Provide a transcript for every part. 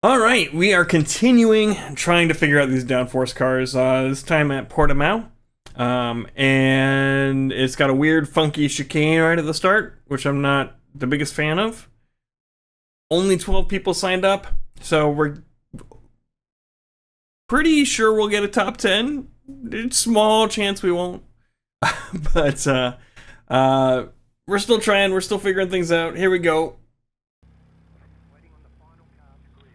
All right, we are continuing trying to figure out these downforce cars. This time at Portimão, and it's got a weird, funky chicane right at the start, which I'm not the biggest fan of. Only 12 people signed up, so we're pretty sure we'll get a top 10. It's small chance we won't, but we're still trying. We're still figuring things out. Here we go.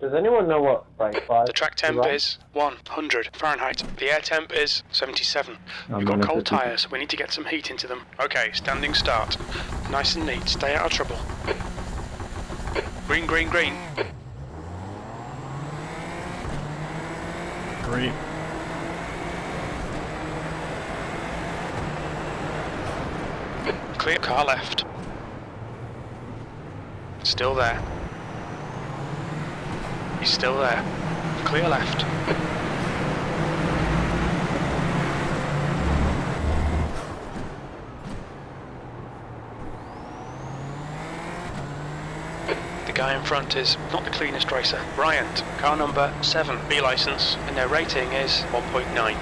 Does anyone know what brake flight? The track temp is 100 Fahrenheit. The air temp is 77. We've got cold tyres, so we need to get some heat into them. Okay, standing start. Nice and neat, stay out of trouble. Green, green, green. Great. Clear car left. Still there. He's still there. Clear left. The guy in front is not the cleanest racer. Bryant, car number 7, B license, and their rating is 1.9.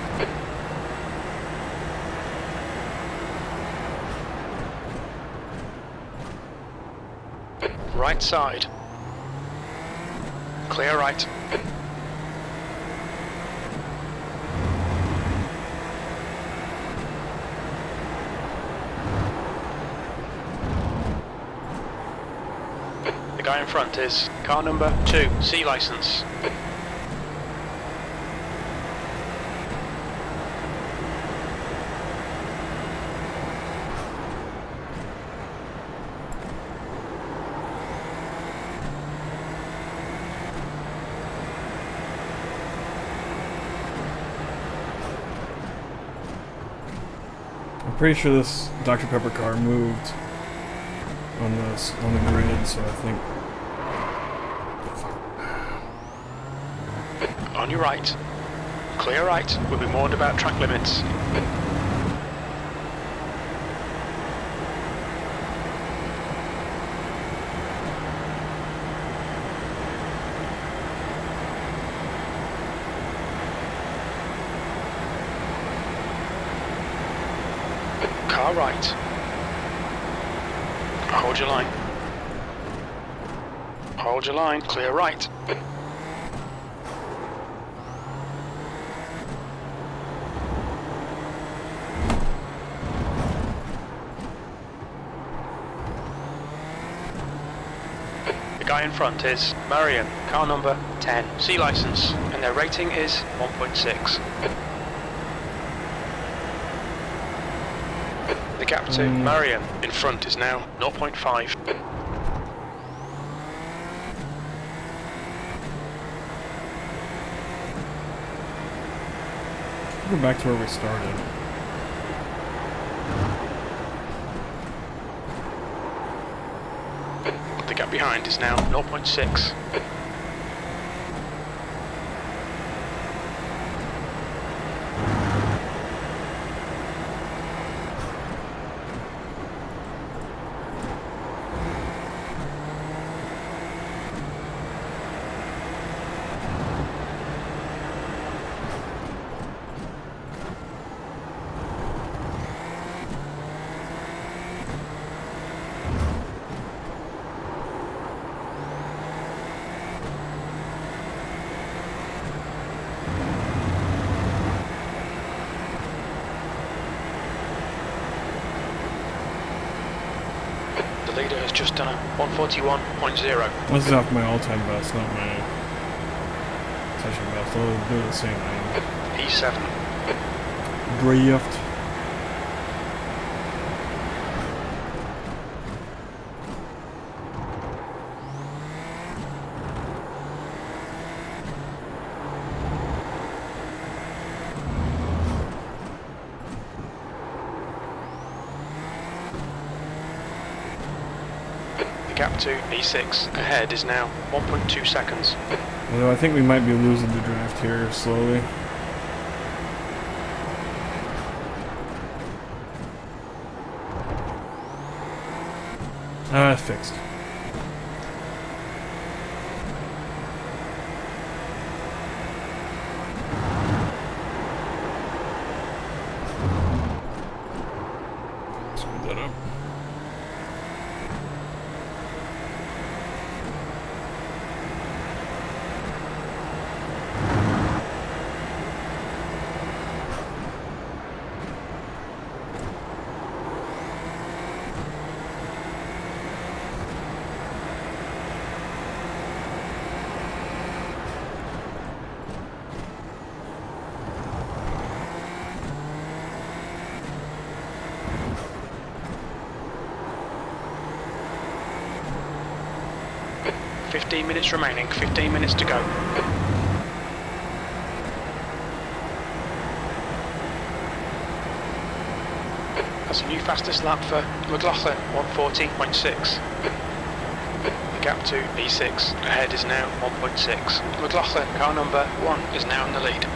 Right side. Clear right. The guy in front is car number 2, C license. I'm pretty sure this Dr. Pepper car moved on the grid, so I think. On your right. Clear right. We'll be warned about track limits. Car right. Hold your line. Hold your line. Clear right. The guy in front is Marion, car number 10, C license, and their rating is 1.6. The gap to Marion in front is now 0.5. Go back to where we started. The gap behind is now 0.6. The leader has just done a 141.0. This is off my all-time best, not my session best. I'll do the same thing. E7. Drift. The gap to E6 ahead is now 1.2 seconds. Although I think we might be losing the draft here slowly. Fixed. 15 minutes remaining, 15 minutes to go. That's a new fastest lap for McLaughlin, 140.6. The gap to E6 ahead is now 1.6. McLaughlin, car number 1, is now in the lead.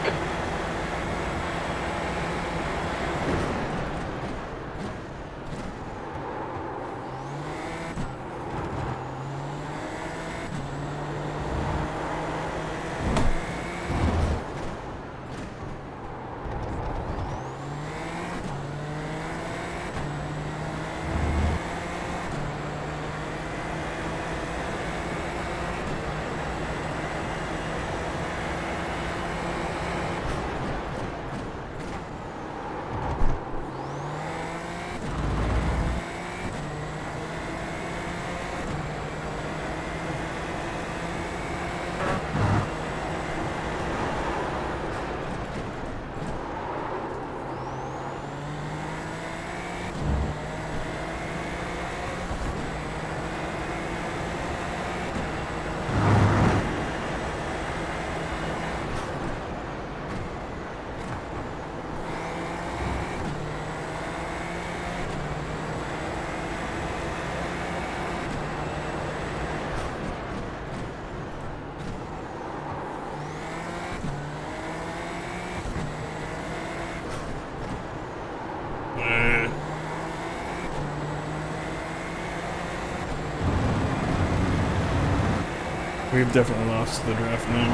We've definitely lost the draft now.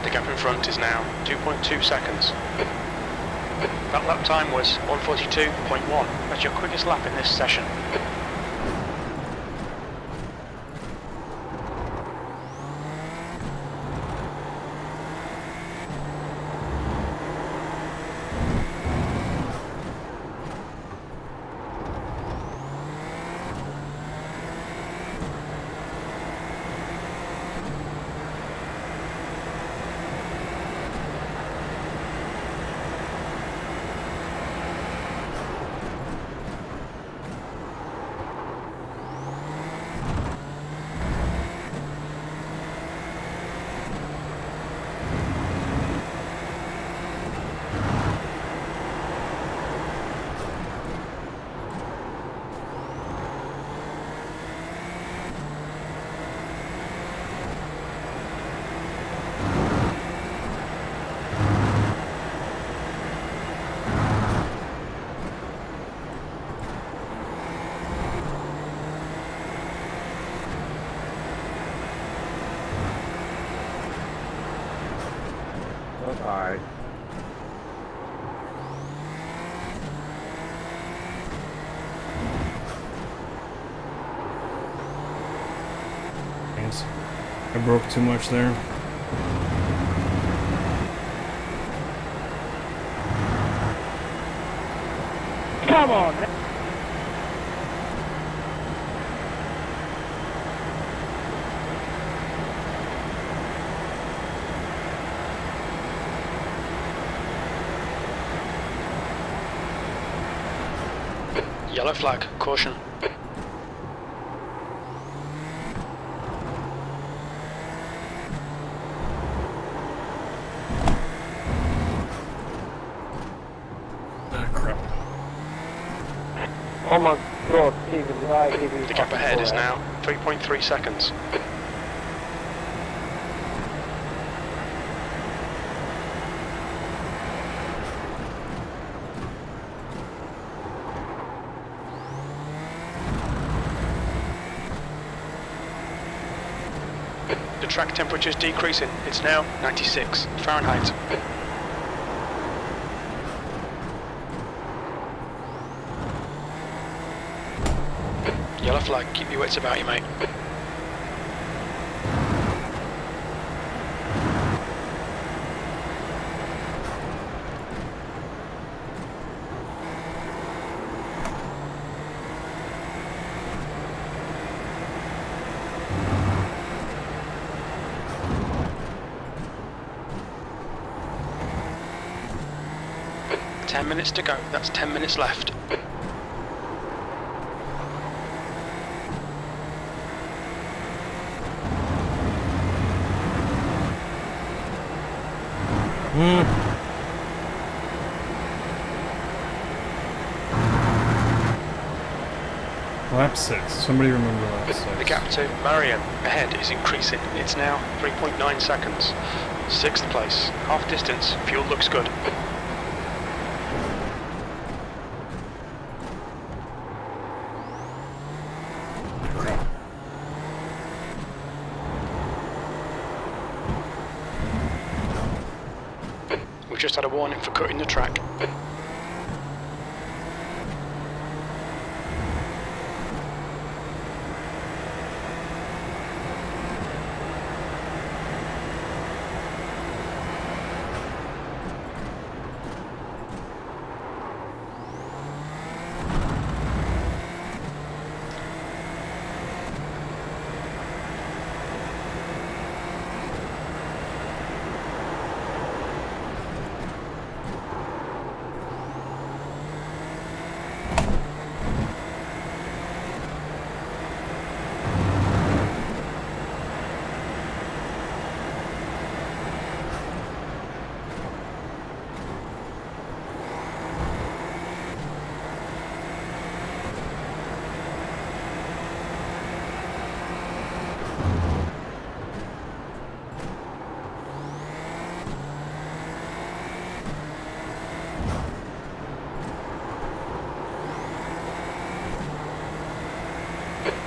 The gap in front is now 2.2 seconds. That lap time was 1:42.1. That's your quickest lap in this session. Alright. Thanks. I broke too much there. Come on, man. Yellow flag, caution. Ah, crap. Oh my god, Stephen, did I give you The gap ahead is now 3.3 seconds. The track temperature is decreasing. It's now 96 Fahrenheit. Yellow flag, keep your wits about you, mate. minutes to go. That's 10 minutes left. Lap 6. Somebody remember lap 6. The gap to Marion ahead is increasing. It's now 3.9 seconds. 6th place. Half distance. Fuel looks good. We've just had a warning for cutting the track.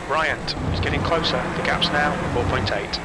Bryant is getting closer. The gap's now 4.8.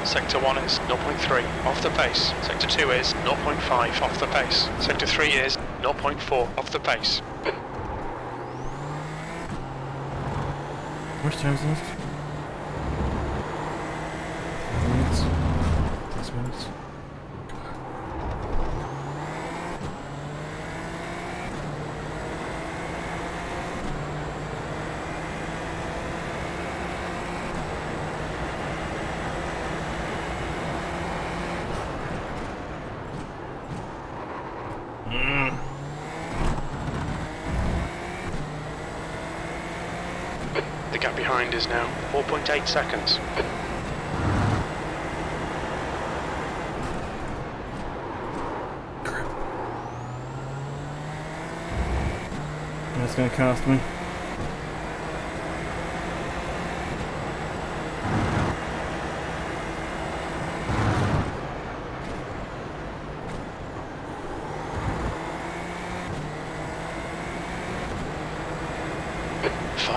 Sector 1 is 0.3 off the pace. Sector 2 is 0.5 off the pace. Sector 3 is 0.4 off the pace. How much time's left? 5 minutes? 6 minutes? The gap behind is now 4.8 seconds. That's gonna cost me.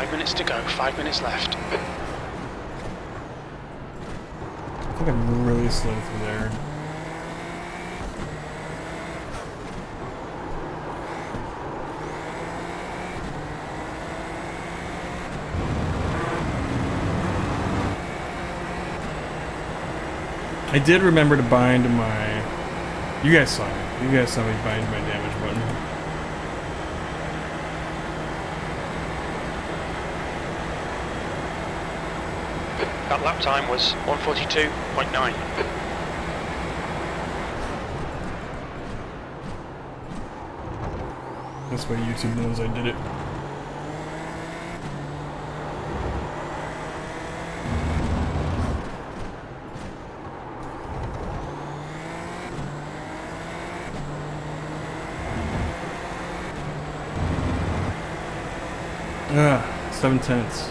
5 minutes to go, 5 minutes left. I think I'm really slow through there. I did remember to bind my... You guys saw it. You guys saw me bind my damage button. That lap time was 1:42.9. That's why YouTube knows I did it. Ah, 7/10.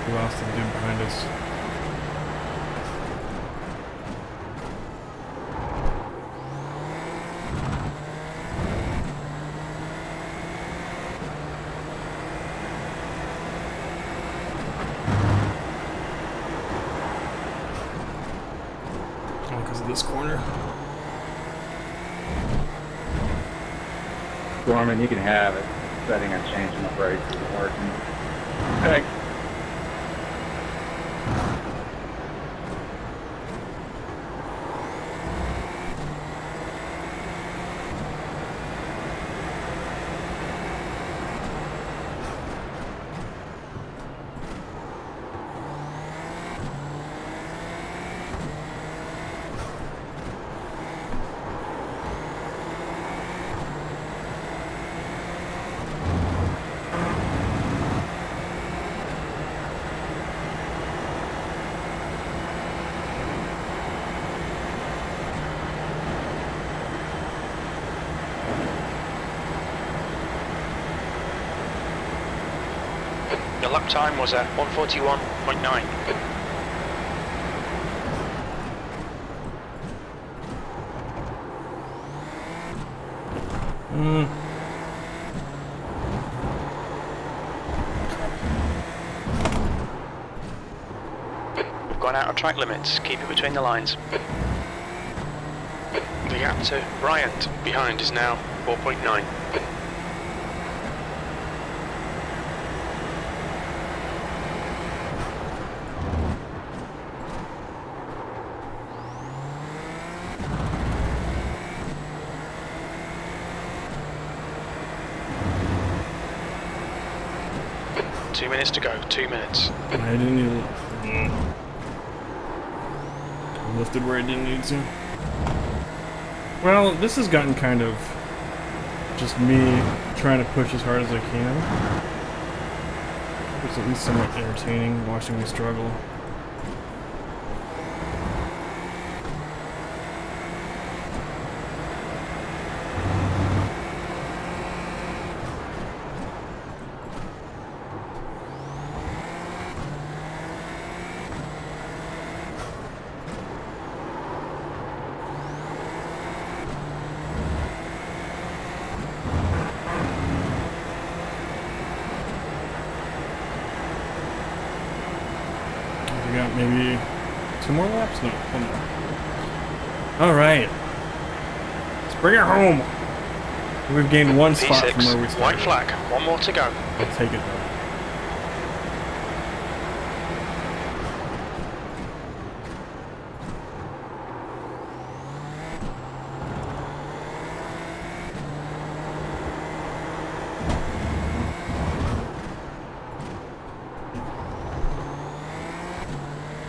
We lost the dude behind us. Oh, because of this corner. Gorman, you can have it. Setting and changing the brakes isn't working. Thanks. The lap time was at 1:41.9. We've gone out of track limits, keep it between the lines. The gap to Bryant behind is now 4.9. Two minutes to go, 2 minutes. I didn't even... I lifted where I didn't need to. Well, this has gotten kind of just me trying to push as hard as I can. It's at least somewhat entertaining watching me struggle. We got maybe 2 more laps? No, 1 more. Alright. Let's bring it home. We've gained 1 spot from where we started. White flag, 1 more to go. I'll take it though.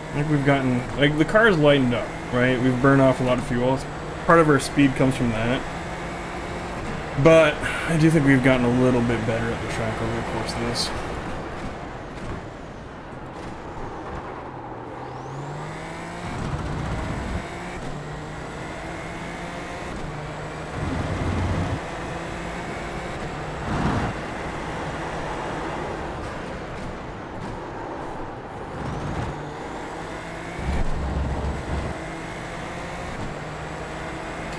I think we've gotten, like, the car's lightened up, right? We've burned off a lot of fuel. Part of our speed comes from that. But I do think we've gotten a little bit better at the track over the course of this.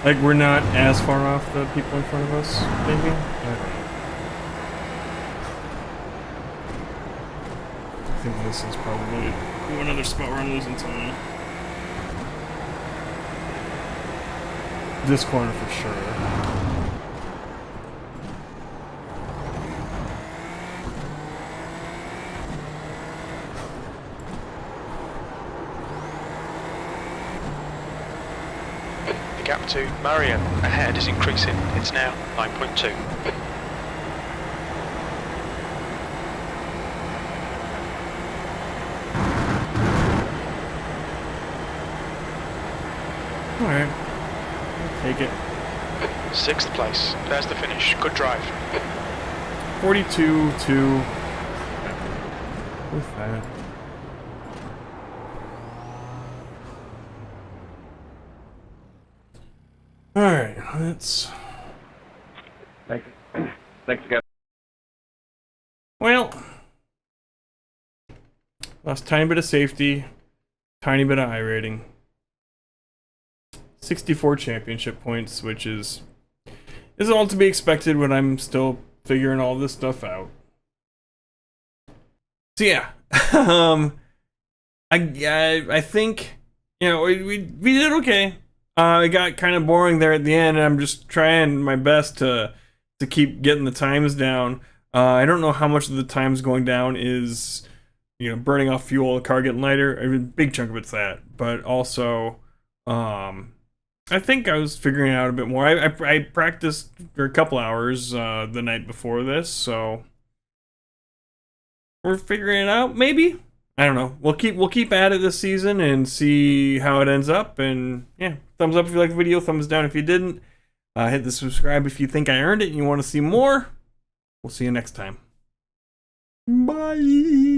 Like, we're not as far off the people in front of us, maybe? I don't know. this is probably another spot where I'm losing time. This corner for sure. The gap to Marion ahead is increasing. It's now 9.2. Alright. I'll take it. 6th place. There's the finish. Good drive. 42-2. With that. Alright, let's... Thanks, guys. Well... Lost tiny bit of safety. Tiny bit of iRating. 64 championship points, which is all to be expected when I'm still figuring all this stuff out. So yeah, I think, you know, we did okay. It got kind of boring there at the end, and I'm just trying my best to keep getting the times down. I don't know how much of the times going down is, you know, burning off fuel, the car getting lighter. I mean, a big chunk of it's that, but also, I think I was figuring it out a bit more. I practiced for a couple hours the night before this, so we're figuring it out. Maybe, I don't know. We'll keep at it this season and see how it ends up. And yeah, thumbs up if you liked the video. Thumbs down if you didn't. Hit the subscribe if you think I earned it and you want to see more. We'll see you next time. Bye.